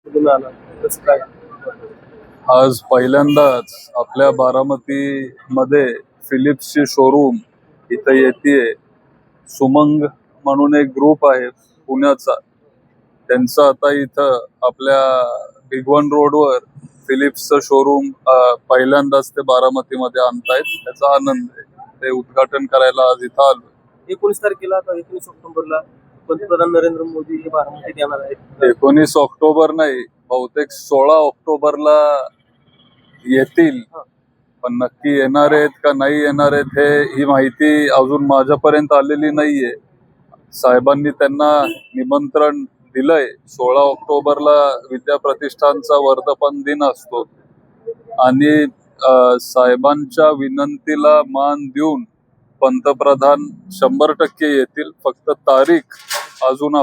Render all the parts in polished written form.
कुठून आला कसं काय? आज पहिल्यांदाच आपल्या बारामती मध्ये फिलिप्सची शोरूम इथं येते. सुमंग म्हणून एक ग्रुप आहे पुण्याचा, त्यांचं आता इथं आपल्या भिगवण रोडवर फिलिप्सचं शोरूम पहिल्यांदाच ते बारामतीमध्ये आणतायत. त्याचा आनंद आहे. ते उद्घाटन करायला आज इथं आलो. 19 तारखेला आता 19 ऑक्टोबरला पंतप्रधान नरेंद्र मोदी हे बारामतीत येणार आहेत. 19 ऑक्टोबर नाही, बहुतेक 16 ऑक्टोबरला येतील. पण नक्की येणार आहेत का नाही येणार आहेत ही माहिती अजून माझ्यापर्यंत आलेली नाहीये. साहेबांनी त्यांना निमंत्रण दिलंय. 16 ऑक्टोबरला विद्या प्रतिष्ठानचा वर्धापन दिन असतो आणि साहेबांच्या विनंतीला मान देऊन पंतप्रधान 100% येतील. फक्त तारीख अजून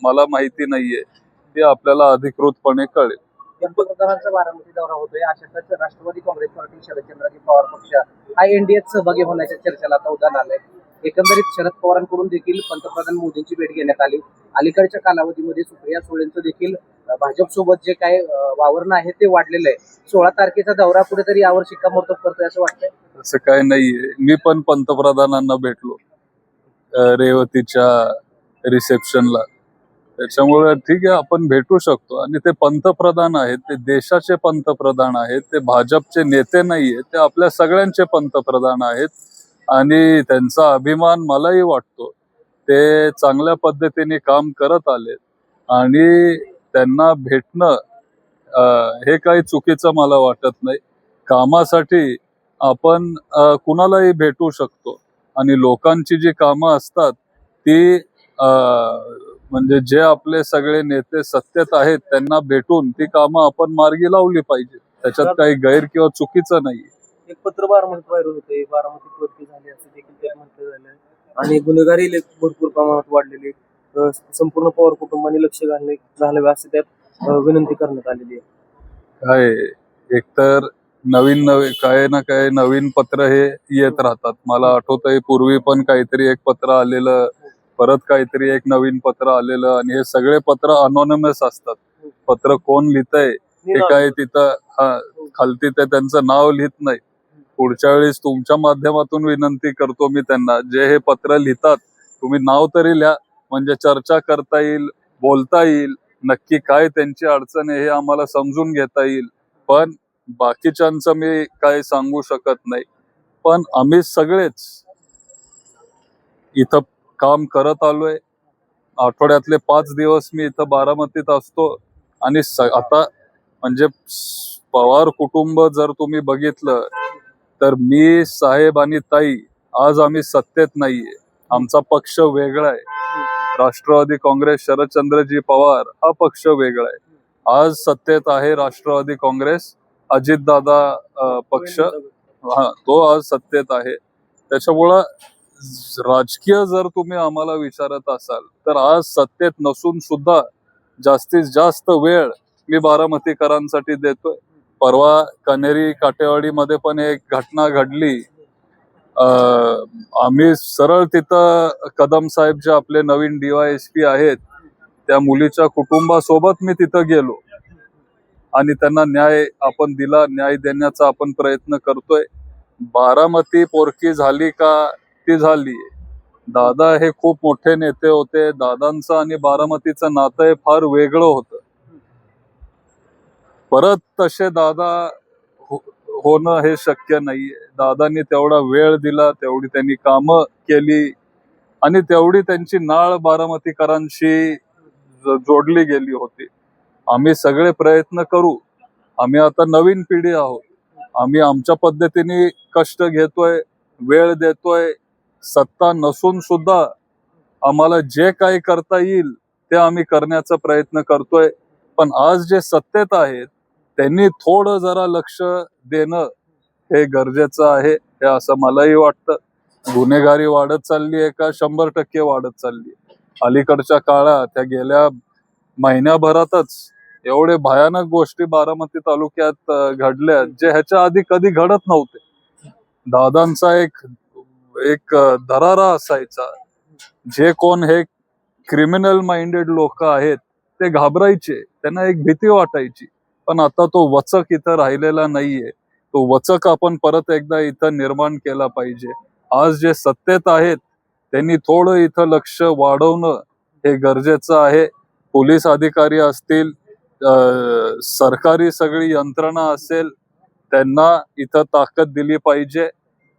मला माहिती नाहीये, ती आपल्याला अधिकृतपणे कळेल. पंतप्रधानांचा बारामती दौरा होतोय, अशातच राष्ट्रवादी काँग्रेस पार्टी शरदचंद्रजी पवार पक्ष हा एनडीएत सहभागी होण्याच्या चर्चेला आता उधाण आलंय. एकंदरीत शरद पवारांकडून देखील पंतप्रधान मोदींची भेट घेण्यात आली. अलीकडच्या कालावधीमध्ये सुप्रिया सुळेंचं देखील भाजपसोबत जे काय वावरणं आहे ते वाढलेलं आहे. 16 तारखेचा दौरा कुठेतरी यावर शिक्कामोर्तब करतोय असं वाटतंय. असं काय नाहीये. मी पण पंतप्रधानांना भेटलो रेवतीच्या रिसेप्शनला. त्याच्यामुळे ठीक आहे, आपण भेटू शकतो. आणि ते पंतप्रधान आहेत, ते देशाचे पंतप्रधान आहेत, ते भाजपचे नेते नाहीये, ते आपल्या सगळ्यांचे पंतप्रधान आहेत. आणि त्यांचा अभिमान मलाही वाटतो. ते चांगल्या पद्धतीने काम करत आलेत आणि त्यांना भेटणं हे काही चुकीचं मला वाटत नाही. कामासाठी आपण कुणालाही भेटू शकतो आणि लोकांची जी कामं असतात ती म्हणजे जे आपले सगळे नेते सत्तेत आहेत त्यांना भेटून ती कामं आपण मार्गी लावली पाहिजे. त्याच्यात काही गैर किंवा चुकीचं नाही. एक पत्र बारामतीत व्हायरल होते, बारामतीत भरती झाली असं देखील त्यात म्हटलं झालं आणि गुन्हेगारी भरपूर प्रमाणात वाढलेली. संपूर्ण पवार कुटुंबाने लक्ष घालावे असे त्यात विनंती करण्यात आलेली आहे. काय एकतर नवीन काय ना काय नवीन पत्र हे येत राहतात. मला आठवतंय पूर्वी पण काहीतरी एक पत्र आलेलं, परत काहीतरी एक नवीन पत्र आलेलं, आणि हे सगळे पत्र अनॉनिमस असतात. पत्र कोण लिहितंय हे काय तिथं खालती ते त्यांचं नाव लिहित नाही. पुढच्या वेळेस तुमच्या माध्यमातून विनंती करतो मी त्यांना, जे हे पत्र लिहितात तुम्ही नाव तरी लिहा, म्हणजे चर्चा करता येईल, बोलता येईल, नक्की काय त्यांची अडचण आहे हे आम्हाला समजून घेता येईल. पण बाकीच्यांचं मी काय सांगू शकत नाही. पण आम्ही सगळेच इथं काम करत आलोय. आठवड्यातले 5 दिवस मी इथं बारामतीत असतो. आणि आता म्हणजे पवार कुटुंब जर तुम्ही बघितलं तर मी, साहेब आणि ताई आज आम्ही सत्तेत नाहीये. आमचा पक्ष वेगळा आहे. राष्ट्रवादी काँग्रेस शरदचंद्रजी पवार हा पक्ष वेगळा आहे. आज सत्तेत आहे राष्ट्रवादी काँग्रेस, अजितदादा पक्ष, तो आज सत्तेत आहे. त्याच्यामुळं राजकीय जर तुम्ही आम्हाला विचारत असाल तर आज सत्तेत नसून सुद्धा जास्तीत जास्त वेळ मी बारामतीकरांसाठी देतोय. परवा कनेरी काटेवाडीमध्ये पण एक घटना घडली. आम्ही सरळ तिथं कदम साहेब जे आपले नवीन DYSP आहेत त्या मुलीच्या कुटुंबासोबत मी तिथं गेलो आणि त्यांना न्याय आपण दिला. न्याय देण्याचा आपण प्रयत्न करतोय. बारामती पोरकी झाली का? ती झाली. दादा हे खूप मोठे नेते होते. दादांचं आणि बारामतीचं नातं हे फार वेगळं होतं. परत तसे दादा होणं हे शक्य नाहीये. दादांनी तेवढा वेळ दिला, तेवढी त्यांनी कामं केली आणि तेवढी त्यांची नाळ बारामतीकरांशी जोडली गेली होती. आम्ही सगळे प्रयत्न करू. आम्ही आता नवीन पिढी आहोत. आम्ही आमच्या पद्धतीने कष्ट घेतोय, वेळ देतोय. सत्ता नसून सुद्धा आम्हाला जे काही करता येईल ते आम्ही करण्याचा प्रयत्न करतोय. पण आज जे सत्तेत आहेत त्यांनी थोडं जरा लक्ष देणं हे गरजेचं आहे, हे असं मलाही वाटतं. गुन्हेगारी वाढत चालली आहे का? 100% वाढत चालली आहे. अलीकडच्या काळात त्या गेल्या महिन्याभरातच एवढे भयानक गोष्टी बारामती तालुक्यात घडल्या जे ह्याच्या आधी कधी घडत नव्हते. दादांचा एक दरारा असायचा. जे कोण हे क्रिमिनल माइंडेड लोक आहेत ते घाबरायचे, त्यांना एक भीती वाटायची. पण आता तो वचक इथं राहिलेला नाहीये. तो वचक आपण परत एकदा इथं निर्माण केला पाहिजे. आज जे सत्तेत आहेत त्यांनी थोडं इथं लक्ष वाढवणं हे गरजेचं आहे. पोलीस अधिकारी असतील, सरकारी सगळी यंत्रणा असेल, त्यांना इथं ताकद दिली पाहिजे,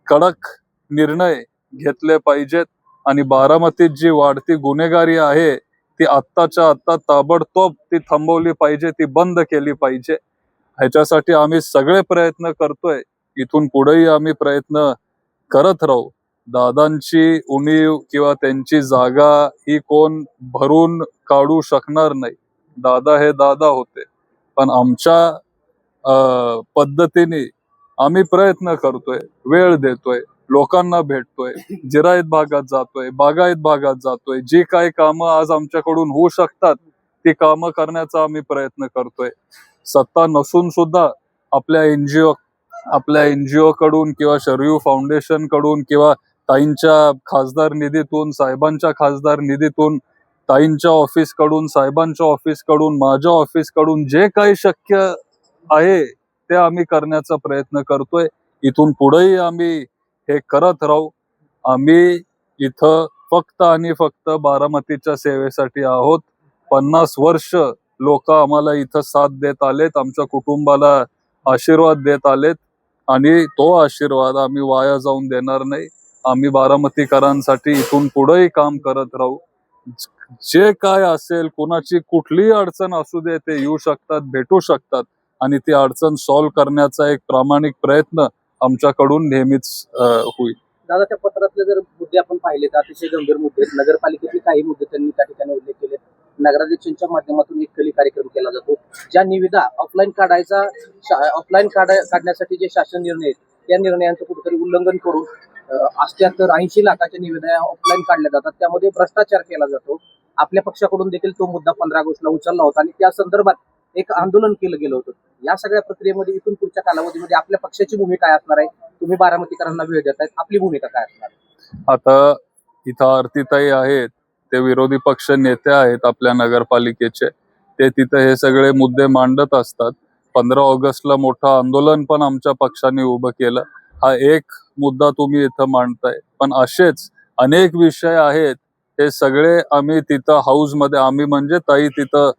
कडक निर्णय घेतले पाहिजेत आणि बारामतीत जी वाढती गुन्हेगारी आहे ती आत्ताच्या आत्ता ताबडतोब ती थांबवली पाहिजे, ती बंद केली पाहिजे. ह्याच्यासाठी आम्ही सगळे प्रयत्न करतोय. इथून पुढेही आम्ही प्रयत्न करत राहू. दादांची उणीव किंवा त्यांची जागा ही कोण भरून काढू शकणार नाही. दादा हे दादा होते, पण आमच्या पद्धतीने आम्ही प्रयत्न करतोय, वेळ देतोय, लोकांना भेटतोय, जिरायत भागात जातोय, बागायत भागात जातोय. जी काही कामं आज आमच्याकडून होऊ शकतात ती कामं करण्याचा आम्ही प्रयत्न करतोय. सत्ता नसून सुद्धा आपल्या एनजीओ कडून किंवा शरयू फाउंडेशन कडून किंवा ताईंच्या खासदार निधीतून, साहेबांच्या खासदार निधीतून, ताईंच्या ऑफिस कडून, साहेबांच्या ऑफिस कडून, माझ्या ऑफिस कडून जे काही शक्य आहे ते आम्ही करण्याचा प्रयत्न करतोय. इथून पुढेही आम्ही हे करत राहू. आम्ही इथं फक्त आणि फक्त बारामतीच्या सेवेसाठी आहोत. 50 वर्ष लोक आम्हाला इथं साथ देत आलेत, आमच्या कुटुंबाला आशीर्वाद देत आलेत आणि तो आशीर्वाद आम्ही वाया जाऊन देणार नाही. आम्ही बारामतीकरांसाठी इथून पुढेही काम करत राहू. जे काय असेल, कोणाची कुठलीही अडचण असू दे, ते येऊ शकतात, भेटू शकतात आणि ती अडचण सॉल्व्ह करण्याचा एक प्रामाणिक प्रयत्न आमच्याकडून नेहमीच होईल. दादा, त्या पत्रातले जर मुद्दे आपण पाहिले तर अतिशय गंभीर मुद्दे आहेत. नगरपालिकेतले काही मुद्दे त्यांनी त्या ठिकाणी उल्लेख केले. नगराध्यक्षांच्या माध्यमातून एक कली केला जातो. ज्या निविदा ऑफलाईन काढण्यासाठी जे शासन निर्णय आहेत त्या निर्णयांचं कुठेतरी उल्लंघन करून 80 लाखाच्या निविदा ऑफलाईन काढल्या जातात. त्यामध्ये भ्रष्टाचार केला जातो. आपल्या पक्षाकडून देखील तो मुद्दा 15 ऑगस्टला उचलला होता आणि त्या संदर्भात एक आंदोलन केलं गेलं होतं. या सगळ्या प्रक्रियेमध्ये इथून पुढच्या कालावधीमध्ये आपल्या पक्षाची भूमिका काय असणार आहे? तुम्ही बारामतीकरांना वेळ देतायत, आपली भूमिका काय असणार आहे? आता इथं आरतीताई आहेत, ते विरोधी पक्ष नेते आहेत आपल्या नगरपालिकेचे. ते तिथे हे सगळे मुद्दे मांडत असतात. 15 ऑगस्टला मोठं आंदोलन पण आमच्या पक्षाने उभं केलं. हा एक मुद्दा तुम्ही इथं मांडताय, पण असेच अनेक विषय आहेत. हे सगळे आम्ही तिथं हाऊसमध्ये, आम्ही म्हणजे ताई तिथं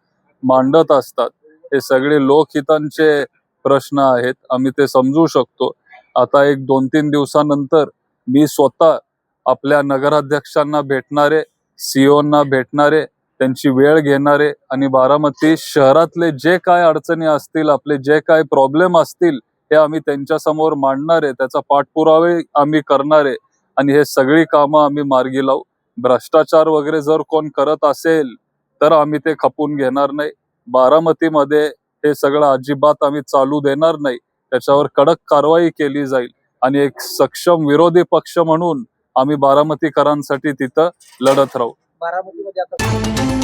मांडत असतात. हे सगळे लोकहितांचे प्रश्न आहेत, आम्ही ते समजू शकतो. आता एक 2-3 दिवसानंतर मी स्वतः आपल्या नगराध्यक्षांना भेटणारे, सीओना भेटणारे, त्यांची वेळ घेणारे आणि बारामती शहरातले जे काय अडचणी असतील, आपले जे काय प्रॉब्लेम असतील, हे आम्ही त्यांच्या समोर मांडणारे, त्याचा पाठपुरावे आम्ही करणारे आणि हे सगळी कामं आम्ही मार्गी लावू. भ्रष्टाचार वगैरे जर कोण करत असेल तर आम्ही ते खपून घेणार नाही. बारामतीमध्ये हे सगळं अजिबात आम्ही चालू देणार नाही. त्याच्यावर कडक कारवाई केली जाईल आणि एक सक्षम विरोधी पक्ष म्हणून आम्ही बारामतीकरांसाठी तिथं लढत राहू. बारामतीमध्ये आता